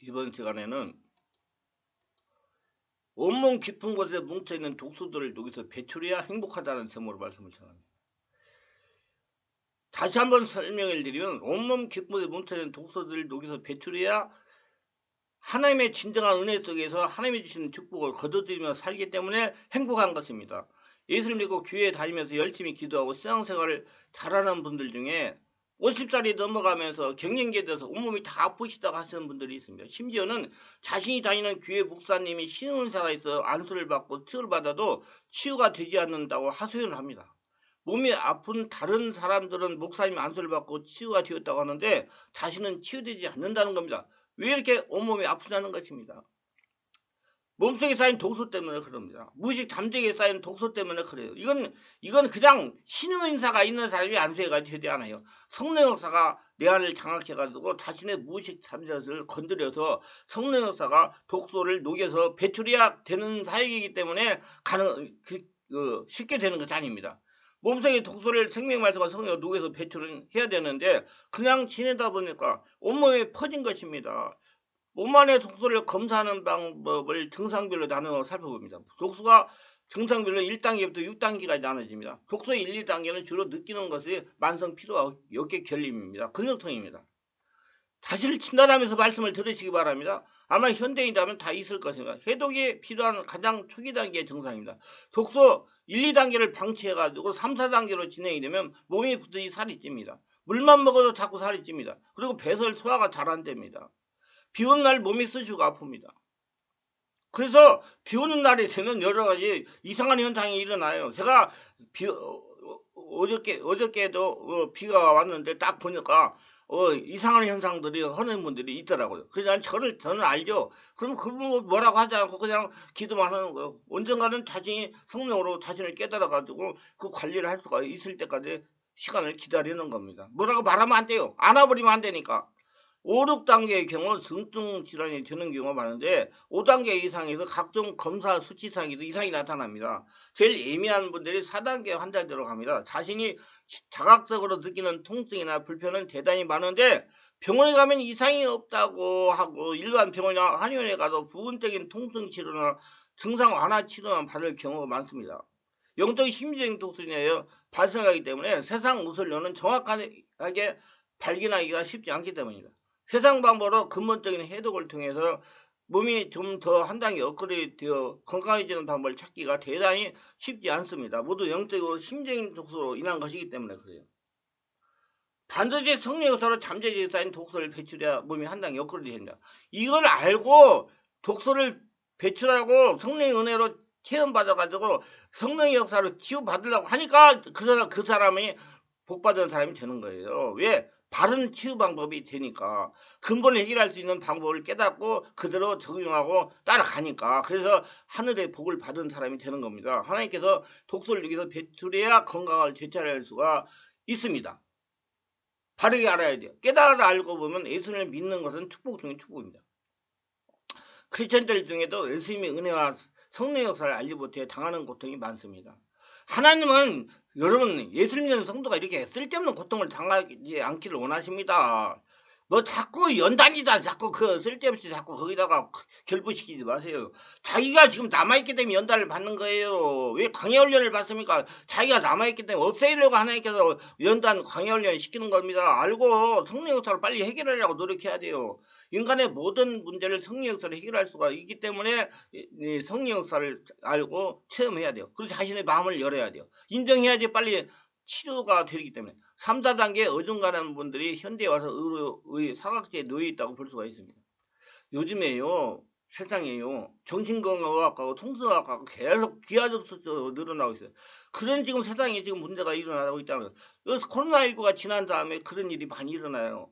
이번 시간에는 온몸 깊은 곳에 뭉쳐있는 독소들을 녹여서 배출해야 행복하다는 제목으로 말씀을 전합니다. 다시 한번 설명을 드리면 온몸 깊은 곳에 뭉쳐있는 독소들을 녹여서 배출해야 하나님의 진정한 은혜 속에서 하나님이 주시는 축복을 거둬들이며 살기 때문에 행복한 것입니다. 예수를 믿고 교회에 다니면서 열심히 기도하고 신앙생활을 잘하는 분들 중에 50살이 넘어가면서 갱년기에 대해서 온몸이 다 아프시다고 하시는 분들이 있습니다. 심지어는 자신이 다니는 교회 목사님이 신은사가 있어 안수를 받고 치유를 받아도 치유가 되지 않는다고 하소연을 합니다. 몸이 아픈 다른 사람들은 목사님 안수를 받고 치유가 되었다고 하는데 자신은 치유되지 않는다는 겁니다. 왜 이렇게 온몸이 아프냐는 것입니다. 몸속에 쌓인 독소 때문에 그럽니다. 무의식 잠재기에 쌓인 독소 때문에 그래요. 이건 그냥 신의사가 있는 사람이 안수해가지고 되지 않아요. 성령 역사가 내 안을 장악해가지고 자신의 무의식 잠재를 건드려서 성령 역사가 독소를 녹여서 배출해야 되는 사역이기 때문에 쉽게 되는 것이 아닙니다. 몸속에 독소를 생명말씀과 성령을 녹여서 배출을 해야 되는데 그냥 지내다 보니까 온몸에 퍼진 것입니다. 몸 안의 독소를 검사하는 방법을 증상별로 나누어 살펴봅니다. 독소가 증상별로 1단계부터 6단계까지 나눠집니다. 독소의 1, 2단계는 주로 느끼는 것이 만성 피로와 어깨 결림입니다. 근육통입니다. 자신을 진단하면서 말씀을 들으시기 바랍니다. 아마 현대인이라면 다 있을 것입니다. 해독이 필요한 가장 초기 단계의 증상입니다. 독소 1, 2단계를 방치해가지고 3, 4단계로 진행이 되면 몸이 부드니 살이 찝니다. 물만 먹어도 자꾸 살이 찝니다. 그리고 배설 소화가 잘 안 됩니다. 비 오는 날 몸이 쑤시고 아픕니다. 그래서 비 오는 날이 되면 여러 가지 이상한 현상이 일어나요. 제가 어저께도 비가 왔는데 딱 보니까 이상한 현상들이 하는 분들이 있더라고요. 그래서 저는 알죠. 그럼 그분 뭐라고 하지 않고 그냥 기도만 하는 거예요. 언젠가는 자신이 성령으로 자신을 깨달아가지고 그 관리를 할 수가 있을 때까지 시간을 기다리는 겁니다. 뭐라고 말하면 안 돼요. 안아버리면 안 되니까. 5, 6단계의 경우 중증 질환이 드는 경우가 많은데 5단계 이상에서 각종 검사 수치상에도 이상이 나타납니다. 제일 예민한 분들이 4단계 환자들로 갑니다. 자신이 자각적으로 느끼는 통증이나 불편은 대단히 많은데 병원에 가면 이상이 없다고 하고 일반 병원이나 한의원에 가도 부분적인 통증 치료나 증상 완화 치료만 받을 경우가 많습니다. 영적 심리적인 독소리에 발생하기 때문에 세상 우설료는 정확하게 발견하기가 쉽지 않기 때문입니다. 세상 방법으로 근본적인 해독을 통해서 몸이 좀 더 한 단계 업그레이드 되어 건강해지는 방법을 찾기가 대단히 쉽지 않습니다. 모두 영적으로 심적인 독소로 인한 것이기 때문에 그래요. 반드시 성령 역사로 잠재기에 쌓인 독소를 배출해야 몸이 한 단계 업그레이드 됩니다. 이걸 알고 독소를 배출하고 성령의 은혜로 체험받아가지고 성령의 역사로 치유받으려고 하니까 그 사람이 복받은 사람이 되는 거예요. 왜? 바른 치유 방법이 되니까 근본을 해결할 수 있는 방법을 깨닫고 그대로 적용하고 따라가니까 그래서 하늘의 복을 받은 사람이 되는 겁니다. 하나님께서 독소를 여기서 배출해야 건강을 되찾을 수가 있습니다. 바르게 알아야 돼요. 깨달아 알고 보면 예수님을 믿는 것은 축복 중에 축복입니다. 크리스천들 중에도 예수님의 은혜와 성령 역사를 알지 못해 당하는 고통이 많습니다. 하나님은 여러분 예수를 믿는 성도가 이렇게 쓸데없는 고통을 당하지 않기를 원하십니다. 뭐 자꾸 연단이다 자꾸 쓸데없이 자꾸 거기다가 결부시키지 마세요. 자기가 지금 남아있기 때문에 연단을 받는 거예요. 왜 광야훈련을 받습니까? 자기가 남아있기 때문에 없애려고 하나님께서 연단 광야훈련 시키는 겁니다. 알고 성령 역사를 빨리 해결하려고 노력해야 돼요. 인간의 모든 문제를 성령 역사로 해결할 수가 있기 때문에 성령 역사를 알고 체험해야 돼요. 그리고 자신의 마음을 열어야 돼요. 인정해야지 빨리 치료가 되기 때문에 3, 4단계 어중간한 분들이 현대에 와서 사각지에 놓여 있다고 볼 수가 있습니다. 요즘에요 세상에요 정신건강의학하고 통성의학하고 계속 기하급수적으로 늘어나고 있어요. 그런 지금 세상에 지금 문제가 일어나고 있다는 거예요. 코로나19가 지난 다음에 그런 일이 많이 일어나요.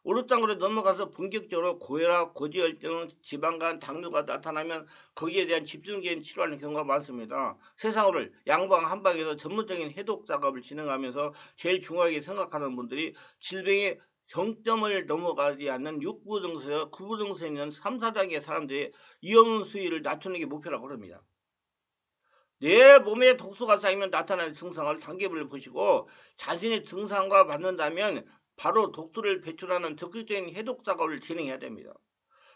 오롯장으로 넘어가서 본격적으로 고혈압, 고지혈증, 지방간, 당뇨가 나타나면 거기에 대한 집중적인 치료하는 경우가 많습니다. 세상을 양방 한방에서 전문적인 해독 작업을 진행하면서 제일 중요하게 생각하는 분들이 질병의 정점을 넘어가지 않는 6부 증세와 9부 증세에 있는 3, 4단계 사람들의 위험 수위를 낮추는 게 목표라고 합니다. 내 몸에 독소가 쌓이면 나타나는 증상을 단계별로 보시고 자신의 증상과 맞는다면 바로 독소를 배출하는 적극적인 해독 작업을 진행해야 됩니다.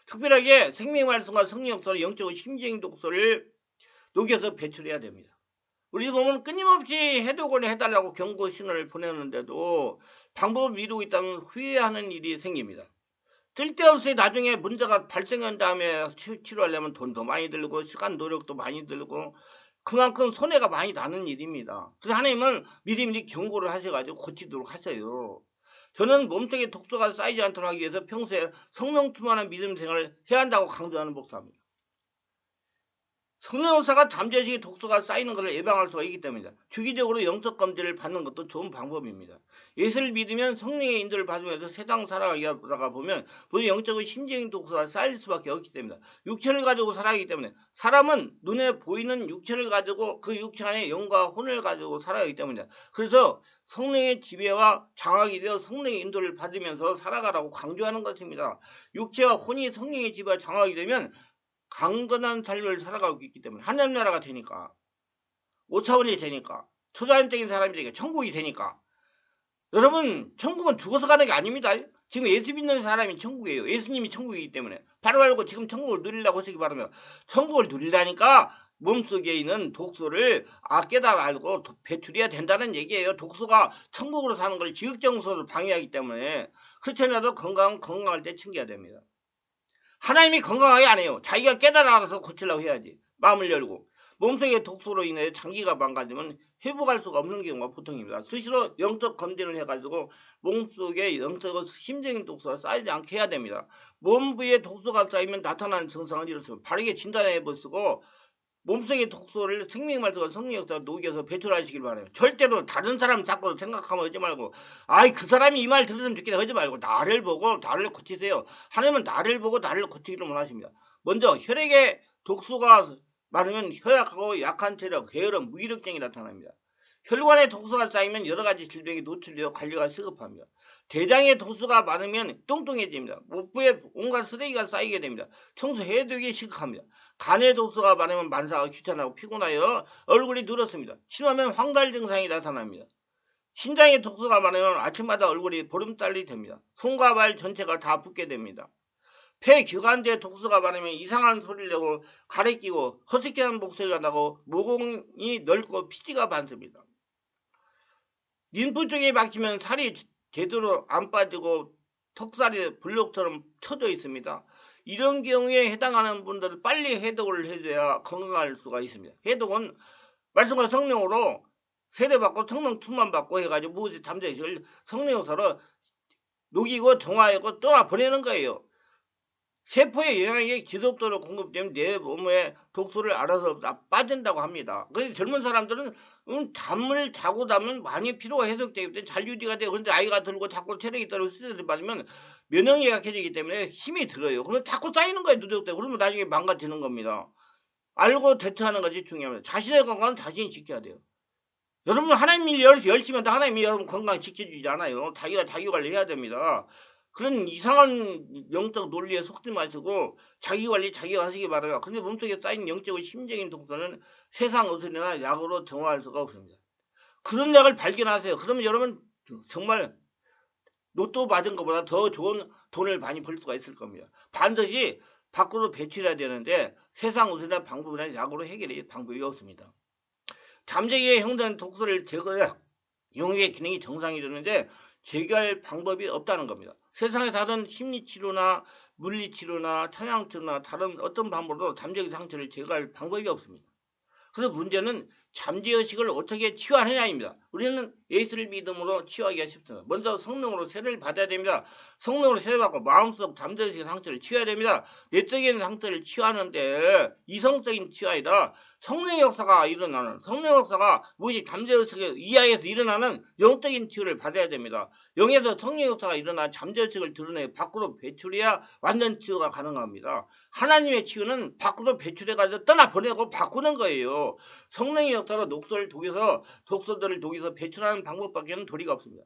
특별하게 생명활성과 성령역사로 영적으로 심지행 독소를 녹여서 배출해야 됩니다. 우리 보면 끊임없이 해독을 해달라고 경고 신호를 보내는데도 방법을 미루고 있다면 후회하는 일이 생깁니다. 쓸데없이 나중에 문제가 발생한 다음에 치료하려면 돈도 많이 들고 시간 노력도 많이 들고 그만큼 손해가 많이 나는 일입니다. 그래서 하나님은 미리미리 경고를 하셔가지고 고치도록 하세요. 저는 몸속에 독소가 쌓이지 않도록 하기 위해서 평소에 성령 충만한 믿음 생활을 해야 한다고 강조하는 목사입니다. 성령역사가 잠재의식에 독소가 쌓이는 것을 예방할 수가 있기 때문입니다. 주기적으로 영적 검진을 받는 것도 좋은 방법입니다. 예수를 믿으면 성령의 인도를 받으면서 세상 살아가다 보면 본인 영적인 심지적인 독소가 쌓일 수밖에 없기 때문입니다. 육체를 가지고 살아가기 때문에 사람은 눈에 보이는 육체를 가지고 그 육체 안에 영과 혼을 가지고 살아가기 때문입니다. 그래서 성령의 지배와 장악이 되어 성령의 인도를 받으면서 살아가라고 강조하는 것입니다. 육체와 혼이 성령의 지배와 장악이 되면 강건한 삶을 살아가고 있기 때문에 하나님 나라가 되니까 5차원이 되니까 초자연적인 사람이 되니까 천국이 되니까 여러분 천국은 죽어서 가는 게 아닙니다. 지금 예수 믿는 사람이 천국이에요. 예수님이 천국이기 때문에 바로 알고 지금 천국을 누리려고 하시기 바라며 천국을 누리려니까 몸속에 있는 독소를 깨달아 알고 배출해야 된다는 얘기예요. 독소가 천국으로 사는 걸 지극정서를 방해하기 때문에 그렇지 않아도 건강할 때 챙겨야 됩니다. 하나님이 건강하게 안 해요. 자기가 깨달아서 고치려고 해야지. 마음을 열고. 몸속의 독소로 인해 장기가 망가지면 회복할 수가 없는 경우가 보통입니다. 수시로 영적 검진을 해가지고 몸속에 영적 심적인 독소가 쌓이지 않게 해야 됩니다. 몸 부위에 독소가 쌓이면 나타나는 증상은 이렇습니다. 바르게 진단해 보시고 몸속의 독소를 생명말소가 성령역사가 녹여서 배출하시길 바라요. 절대로 다른 사람 자꾸 생각하면 하지 말고 그 사람이 이 말 들었으면 좋겠다 하지 말고 나를 보고 나를 고치세요. 하나님은 나를 보고 나를 고치기를 원하십니다. 먼저 혈액에 독소가 많으면 허약하고 약한 체력, 게으름, 무기력증이 나타납니다. 혈관에 독소가 쌓이면 여러 가지 질병에 노출되어 관리가 시급합니다. 대장에 독소가 많으면 뚱뚱해집니다. 목부에 온갖 쓰레기가 쌓이게 됩니다. 청소해야 되기 시급합니다. 간에 독소가 많으면 만사가 귀찮고 피곤하여 얼굴이 누렇습니다. 심하면 황달 증상이 나타납니다. 신장에 독소가 많으면 아침마다 얼굴이 보름달이 됩니다. 손과 발 전체가 다 붓게 됩니다. 폐기관지에 독소가 많으면 이상한 소리를 내고 가래끼고 허스키한 목소리가 나고 모공이 넓고 피지가 많습니다. 림프 쪽에 막히면 살이 제대로 안 빠지고 턱살이 블록처럼 쳐져 있습니다. 이런 경우에 해당하는 분들은 빨리 해독을 해줘야 건강할 수가 있습니다. 해독은 말씀과 성령으로 세례받고 성령 충만 받고 해가지고 무엇이 잠재의식을 성령으로 녹이고 정화하고 떠나보내는 거예요. 세포의 영양이 지속적으로 공급되면 내 몸에 독소를 알아서 빠진다고 합니다. 그래서 젊은 사람들은 잠을 자고 자면 많이 피로가 해소되기 때문에 잘 유지가 돼요. 그런데 아이가 들고 자꾸 체력이 떨어지고 스트레스를 받으면 면역력이 약해지기 때문에 힘이 들어요. 그러면 자꾸 쌓이는 거예요. 누적되고. 그러면 나중에 망가지는 겁니다. 알고 대처하는 것이 중요합니다. 자신의 건강은 자신이 지켜야 돼요. 여러분 하나님이 열심히 한다 하나님이 여러분 건강 지켜주지 않아요. 자기가 자기 관리해야 됩니다. 그런 이상한 영적 논리에 속지 마시고 자기 관리 자기가 하시기 바라요. 근데 몸속에 쌓인 영적인 심적인 독소는 세상 의술이나 약으로 정화할 수가 없습니다. 그런 약을 발견하세요. 그러면 여러분 정말 로또 맞은 것보다 더 좋은 돈을 많이 벌 수가 있을 겁니다. 반드시 밖으로 배출해야 되는데 세상 의술이나 방법이나 약으로 해결할 방법이 없습니다. 잠재기에 형성된 독소를 제거해야 영역의 기능이 정상이 되는데 제거할 방법이 없다는 겁니다. 세상에 다른 심리치료나 물리치료나 찬양치료나 다른 어떤 방법으로 잠재기 상처를 제거할 방법이 없습니다. 그래서 문제는 잠재의식을 어떻게 치유하느냐입니다. 우리는 예수를 믿음으로 치유하기가 쉽습니다. 먼저 성령으로 세례를 받아야 됩니다. 성령으로 세례받고 마음속 잠재의식의 상처를 치유해야 됩니다. 내적인 상처를 치유하는데 이성적인 치유 아니라 성령의 역사가 일어나는 성령의 역사가 무엇이 잠재의식의 이하에서 일어나는 영적인 치유를 받아야 됩니다. 영에서 성령의 역사가 일어나 잠재의식을 드러내 밖으로 배출해야 완전 치유가 가능합니다. 하나님의 치유는 밖으로 배출해가지고 떠나보내고 바꾸는 거예요. 성령의 역사로 독소들을 독여서 배출하는 방법밖에는 도리가 없습니다.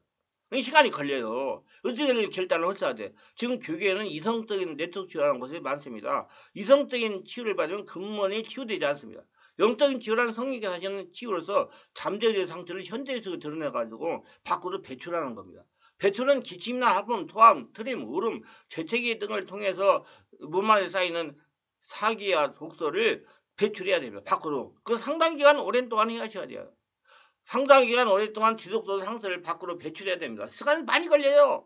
시간이 걸려요. 어떻게 결단을 했어야 돼. 지금 교계에는 이성적인 네트워크 치유라는 것이 많습니다. 이성적인 치유를 받으면 근본이 치유되지 않습니다. 영적인 치유라는 성령께서 하시는 치유로서 잠재의 상처를 현재의식을 드러내가지고 밖으로 배출하는 겁니다. 배출은 기침이나 하품, 토함, 트림, 울음, 재채기 등을 통해서 몸 안에 쌓이는 사기와 독소를 배출해야 됩니다. 밖으로. 그 상당 기간 오랜 동안 해야셔야 돼요. 상당 기간 오랫동안 지속적으로 상태를 밖으로 배출해야 됩니다. 시간이 많이 걸려요.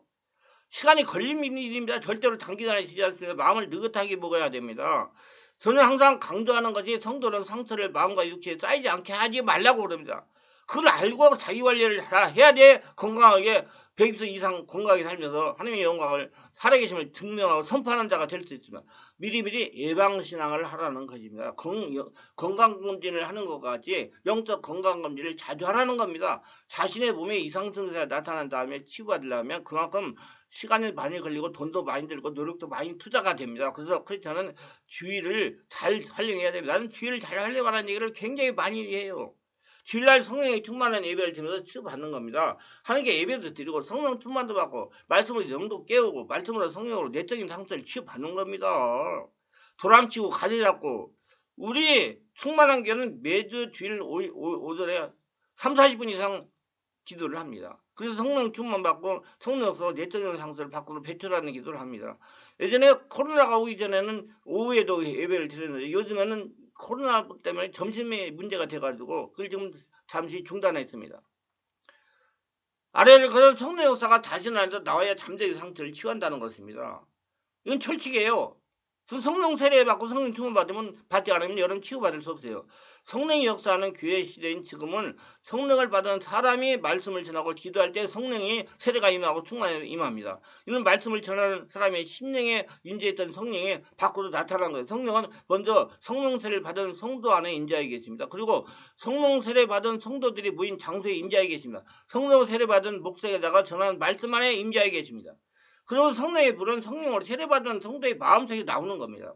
시간이 걸리는 일입니다. 절대로 단기간에 되지 않습니다. 마음을 느긋하게 먹어야 됩니다. 저는 항상 강조하는 것이 성도는 상처를 마음과 육체에 쌓이지 않게 하지 말라고 그럽니다. 그걸 알고 자기 관리를 다 해야 돼. 건강하게 100세 이상 건강하게 살면서 하나님의 영광을 살아계심을 증명하고 선포하는 자가 될 수 있으면 미리미리 예방신앙을 하라는 것입니다. 건강검진을 하는 것 같이 영적 건강검진을 자주 하라는 겁니다. 자신의 몸에 이상 증세가 나타난 다음에 치유받으려면 그만큼 시간이 많이 걸리고 돈도 많이 들고 노력도 많이 투자가 됩니다. 그래서 크리스천은 주의를 잘 활용해야 됩니다. 나는 주의를 잘 활용하라는 얘기를 굉장히 많이 해요. 주일날 성령의 충만한 예배를 드리면서 치유받는 겁니다. 하나님께 예배도 드리고 성령 충만도 받고 말씀으로 영도 깨우고 말씀으로 성령으로 내적인 상태를 치유받는 겁니다. 도랑치고 가지잡고 우리 충만한 교회는 매주 주일 오전에 3, 40분 이상 기도를 합니다. 그래서 성령 충만 받고 성령으로 내적인 상태를 밖으로 배출하는 기도를 합니다. 예전에 코로나가 오기 전에는 오후에도 예배를 드렸는데 요즘에는 코로나 때문에 점심에 문제가 돼가지고 그걸 지금 잠시 중단했습니다. 아래를 그런 성령 역사가 자신 안에서 나와야 잠재의 상태를 치유한다는 것입니다. 이건 철칙이에요. 성령 세례 받고 성령 충만 받지 않으면 여러분 치유받을 수 없어요. 성령의 역사하는 교회 시대인 지금은 성령을 받은 사람이 말씀을 전하고 기도할 때 성령이 세례가 임하고 충만이 임합니다. 이는 말씀을 전하는 사람의 심령에 인재했던 성령이 밖으로 나타나는 거예요. 성령은 먼저 성령 세례를 받은 성도 안에 인자해 계십니다. 그리고 성령 세례 받은 성도들이 모인 장소에 인자해 계십니다. 성령 세례 받은 목사에다가 전하는 말씀 안에 인자해 계십니다. 그리고 성령의 불은 성령으로 세례받은 성도의 마음속에 나오는 겁니다.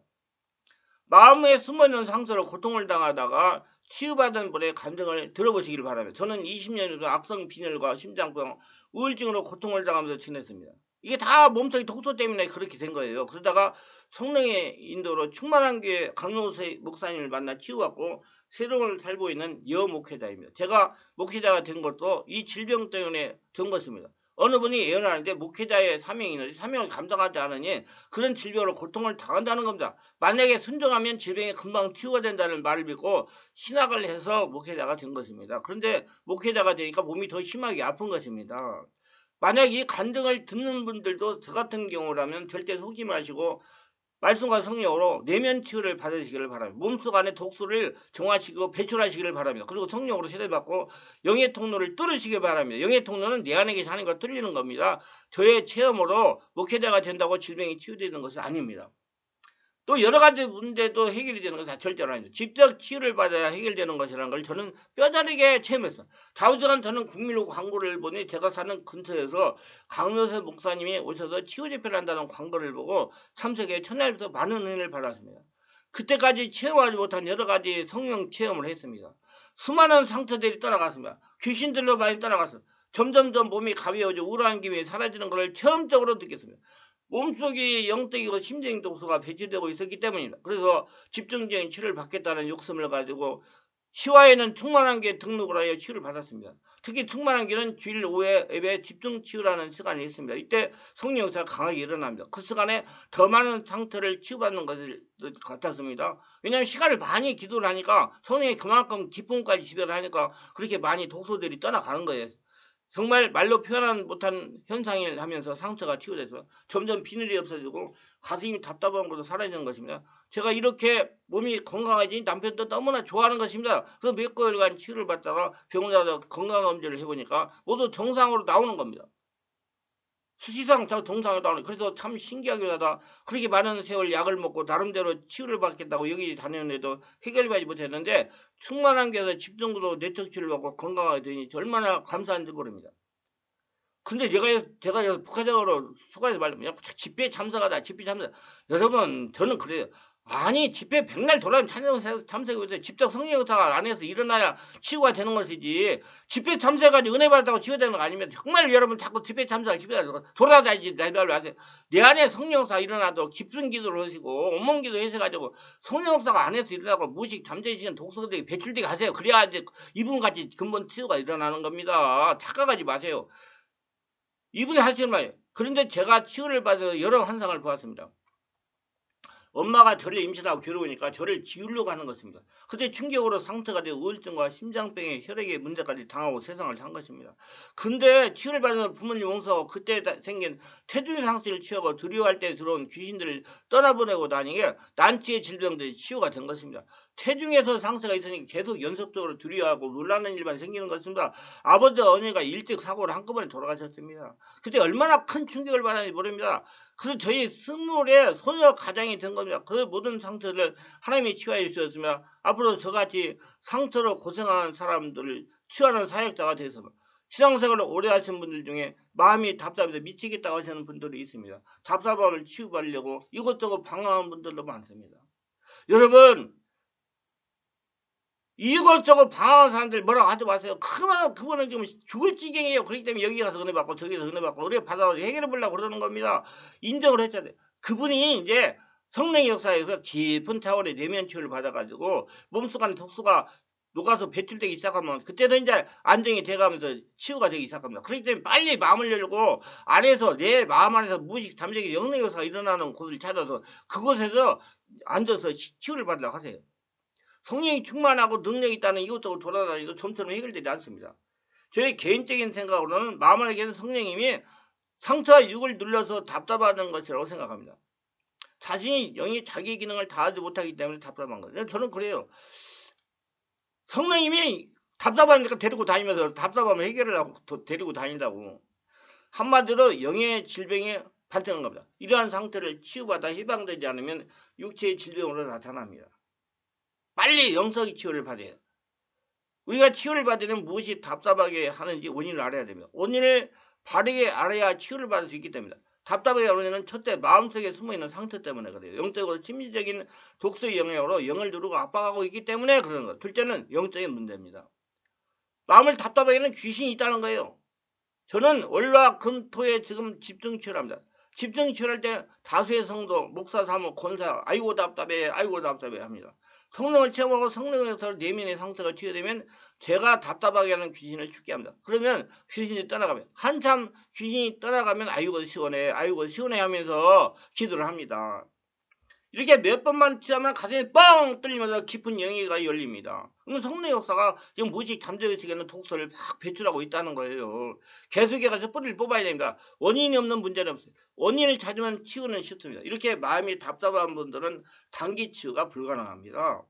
마음에 숨어있는 상처로 고통을 당하다가 치유받은 분의 감정을 들어보시길 바랍니다. 저는 20년 정도 악성 빈혈과 심장병, 우울증으로 고통을 당하면서 지냈습니다. 이게 다 몸속의 독소 때문에 그렇게 된 거예요. 그러다가 성령의 인도로 충만한 교회 강용세 목사님을 만나 치유받고 새로운 살고 있는 여목회자입니다. 제가 목회자가 된 것도 이 질병 때문에 된 것입니다. 어느 분이 예언하는데 목회자의 사명이 있는데 사명을 감당하지 않으니 그런 질병으로 고통을 당한다는 겁니다. 만약에 순종하면 질병이 금방 치유가 된다는 말을 믿고 신학을 해서 목회자가 된 것입니다. 그런데 목회자가 되니까 몸이 더 심하게 아픈 것입니다. 만약 이 간증을 듣는 분들도 저 같은 경우라면 절대 속지 마시고 말씀과 성령으로 내면 치유를 받으시기를 바랍니다. 몸속 안에 독소를 정화시키고 배출하시기를 바랍니다. 그리고 성령으로 세례받고 영의 통로를 뚫으시기 바랍니다. 영의 통로는 내 안에 계신 하나님과 뚫리는 겁니다. 저의 체험으로 목회자가 된다고 질병이 치유되는 것은 아닙니다. 또 여러 가지 문제도 해결이 되는 것은 절대로 아닙니다. 직접 치유를 받아야 해결되는 것이라는 걸 저는 뼈저리게 체험했어요. 좌우지간 저는 국민로 광고를 보니 제가 사는 근처에서 강요세 목사님이 오셔서 치유 집회를 한다는 광고를 보고 참석해 첫날부터 많은 은혜를 받았습니다. 그때까지 체험하지 못한 여러 가지 성령 체험을 했습니다. 수많은 상처들이 떠나갔습니다. 귀신들로 많이 떠나갔어요. 점점점 몸이 가벼워져 우울한 기분이 사라지는 것을 체험적으로 느꼈습니다. 몸속이 영적이고 심적인 독소가 배출되고 있었기 때문입니다. 그래서 집중적인 치료를 받겠다는 욕심을 가지고 시와에는 충만한 게 등록을 하여 치유를 받았습니다. 특히 충만한 게는 주일 오후에 예배 집중 치유라는 시간이 있습니다. 이때 성령 역사가 강하게 일어납니다. 그 시간에 더 많은 상처를 치유받는 것을 같았습니다. 왜냐하면 시간을 많이 기도를 하니까 성령이 그만큼 기쁨까지 지배를 하니까 그렇게 많이 독소들이 떠나가는 거예요. 정말 말로 표현 못한 현상을 하면서 상처가 치유돼서 점점 비늘이 없어지고 가슴이 답답한 것도 사라지는 것입니다. 제가 이렇게 몸이 건강해지니 남편도 너무나 좋아하는 것입니다. 그 몇 개월간 치유를 받다가 병원 가서 건강검진을 해보니까 모두 정상으로 나오는 겁니다. 수시상 정상으로 나오는 그래서 참 신기하기도 하다. 그렇게 많은 세월 약을 먹고 나름대로 치유를 받겠다고 여기 다녔는데도 해결받지 못했는데 충만한 게서 집중으로 내적 치유를 받고 건강하게 되니 얼마나 감사한지 모릅니다. 근데 제가 부가적으로 속아서 말하면 집회 참석하다 집회 참석 여러분 저는 그래요. 아니 집회 백날 돌아온 참석해서 직접 성령 역사가 안에서 일어나야 치유가 되는 것이지 집회 참석해가지고 은혜 받았다고 치유되는 거 아니면 정말 여러분 자꾸 집회 참석 집회 돌아다니지 내 안에 성령 역사가 일어나도 깊은 기도를 하시고 온몸 기도 해서가지고 성령 역사가 안에서 일어나고 무식 잠재지는 독소들이 배출되게 하세요. 그래야 이제 이분같이 근본 치유가 일어나는 겁니다. 착각하지 마세요. 이분이 하시는 말이에요. 그런데 제가 치유를 받아서 여러 환상을 보았습니다. 엄마가 저를 임신하고 괴로우니까 저를 지우려고 하는 것입니다. 그때 충격으로 상처가 되어 우울증과 심장병에 혈액에 문제까지 당하고 세상을 산 것입니다. 근데 치유를 받는 부모님 용서하고 그때 생긴 태중의 상실을 치유하고 두려워할 때 들어온 귀신들을 떠나보내고 나니게 난치의 질병들이 치유가 된 것입니다. 태중에서 상처가 있으니 계속 연속적으로 두려워하고 놀라는 일만 생기는 것입니다. 아버지 어머니가 일찍 사고를 한꺼번에 돌아가셨습니다. 그때 얼마나 큰 충격을 받았는지 모릅니다. 그래서 저희 스물의 소녀 가장이 된 겁니다. 그 모든 상처를 하나님이 치유해 주셨으며 앞으로 저같이 상처로 고생하는 사람들을 치유하는 사역자가 되어서 신앙생활을 오래 하신 분들 중에 마음이 답답해서 미치겠다고 하시는 분들이 있습니다. 답답함을 치유하려고 이것저것 방황하는 분들도 많습니다. 여러분, 이것저것 방황하는 사람들 뭐라고 하지 마세요. 그거는 지금 죽을 지경이에요. 그렇기 때문에 여기 가서 은혜 받고 저기서 은혜 받고 은혜 받아서 해결해 보려고 그러는 겁니다. 인정을 했잖아요. 그분이 이제 성령의 역사에서 깊은 차원의 내면 치유를 받아가지고 몸속 안에 독소가 녹아서 배출되기 시작하면 그때도 이제 안정이 돼가면서 치유가 되기 시작합니다. 그렇기 때문에 빨리 마음을 열고 안에서 내 마음 안에서 무의식 잠재기 영능의 역사가 일어나는 곳을 찾아서 그곳에서 앉아서 치유를 받으려고 하세요. 성령이 충만하고 능력이 있다는 이것저것 돌아다니도 좀처럼 해결되지 않습니다. 저의 개인적인 생각으로는 마음 안에 계신 성령님이 상처와 육을 눌러서 답답하는 것이라고 생각합니다. 자신이 영이 자기 기능을 다하지 못하기 때문에 답답한 거예요. 저는 그래요. 성령님이 답답하니까 데리고 다니면서 답답함을 해결하려고 데리고 다닌다고. 한마디로 영의 질병이 발생한 겁니다. 이러한 상태를 치유받아 해방되지 않으면 육체의 질병으로 나타납니다. 빨리 영성의 치유를 받아요. 우리가 치유를 받으려면 무엇이 답답하게 하는지 원인을 알아야 됩니다. 원인을 바르게 알아야 치유를 받을 수 있기 때문입니다. 답답하게 하는 원인은 첫째 마음속에 숨어있는 상처 때문에 그래요. 영적으로 심리적인 독소의 영향으로 영을 누르고 압박하고 있기 때문에 그러는 거예요. 둘째는 영적인 문제입니다. 마음을 답답하게 하는 귀신이 있다는 거예요. 저는 월화 금토에 지금 집중 치유합니다. 집중 치유할 때 다수의 성도, 목사, 사모, 권사 아이고 답답해 합니다. 성령을 체험하고 성령에서 내면의 상처가 치유되면 제가 답답하게 하는 귀신을 죽게 합니다. 그러면 귀신이 떠나가면 한참 귀신이 떠나가면 아이고 시원해 하면서 기도를 합니다. 이렇게 몇 번만 치하면 가슴이 뻥 뚫리면서 깊은 영예가 열립니다. 그러면 성령 역사가 지금 무의식 잠재의식에 있는 독소를 막 배출하고 있다는 거예요. 계속해서 뿌리를 뽑아야 됩니다. 원인이 없는 문제는 없어요. 원인을 찾으면 치유는 쉽습니다. 이렇게 마음이 답답한 분들은 단기 치유가 불가능합니다.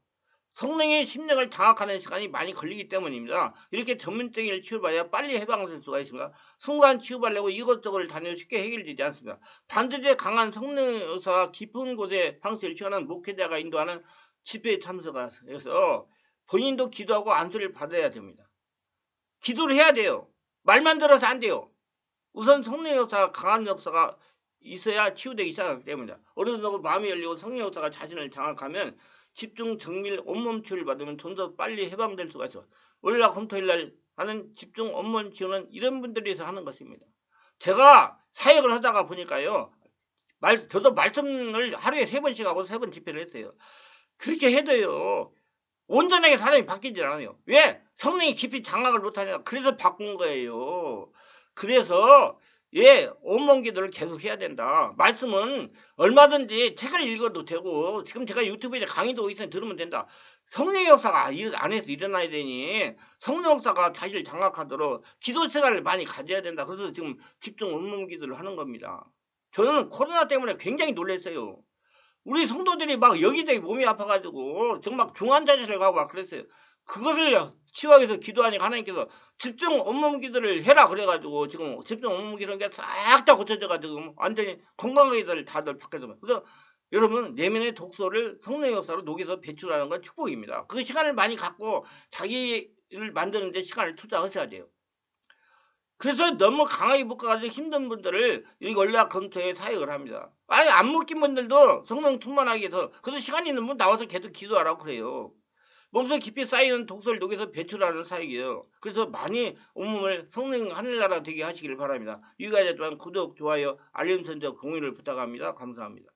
성령의 심령을 장악하는 시간이 많이 걸리기 때문입니다. 이렇게 전문적인 치유받아야 빨리 해방될 수가 있습니다. 순간 치유받으려고 이것저것을 다녀도 쉽게 해결되지 않습니다. 반드시 강한 성령 역사가 깊은 곳에 방식을 취하는 목회자가 인도하는 집회에 참석해서 본인도 기도하고 안수를 받아야 됩니다. 기도를 해야 돼요. 말만 들어서 안 돼요. 우선 성령 역사가 강한 역사가 있어야 치유되기 시작하기 때문입니다. 어느 정도 마음이 열리고 성령 역사가 자신을 장악하면 집중 정밀 온몸 치유를 받으면 좀 더 빨리 해방될 수가 있어. 월요일날 금토일날 하는 집중 온몸 치유는 이런 분들이 해서 하는 것입니다. 제가 사역을 하다가 보니까요. 저도 말씀을 하루에 3번씩 하고 3번 집회를 했어요. 그렇게 해도요. 온전하게 사람이 바뀌질 않아요. 왜? 성령이 깊이 장악을 못하니까. 그래서 바꾼 거예요. 그래서 온몸 기도를 계속 해야 된다. 말씀은 얼마든지 책을 읽어도 되고 지금 제가 유튜브에 강의도 있으니 들으면 된다. 성령의 역사가 안에서 일어나야 되니 성령 역사가 자기를 장악하도록 기도 생활을 많이 가져야 된다. 그래서 지금 집중 온몸 기도를 하는 겁니다. 저는 코로나 때문에 굉장히 놀랐어요. 우리 성도들이 막 여기저기 몸이 아파가지고 정말 중환자실을 가고 막 그랬어요. 그것을 치유하기 위해서 기도하니까 하나님께서 집중 온몸 기도를 해라 그래가지고 지금 집중 온몸 기도는 싹 다 고쳐져가지고 완전히 건강하게 다들 바뀌었어요. 그래서 여러분 내면의 독소를 성령의 역사로 녹여서 배출하는 건 축복입니다. 그 시간을 많이 갖고 자기를 만드는 데 시간을 투자하셔야 돼요. 그래서 너무 강하게 묶어가지고 힘든 분들을 여기 월요일 금토에 사역을 합니다. 아니 안 묶인 분들도 성령 충만하게 해서 그래서 시간 있는 분 나와서 계속 기도하라고 그래요. 몸속 깊이 쌓이는 독소를 녹여서 배출하는 사역이에요. 그래서 많이 온몸을 성령 하늘나라 되게 하시길 바랍니다. 유가자 또한 구독, 좋아요, 알림 설정, 공유를 부탁합니다. 감사합니다.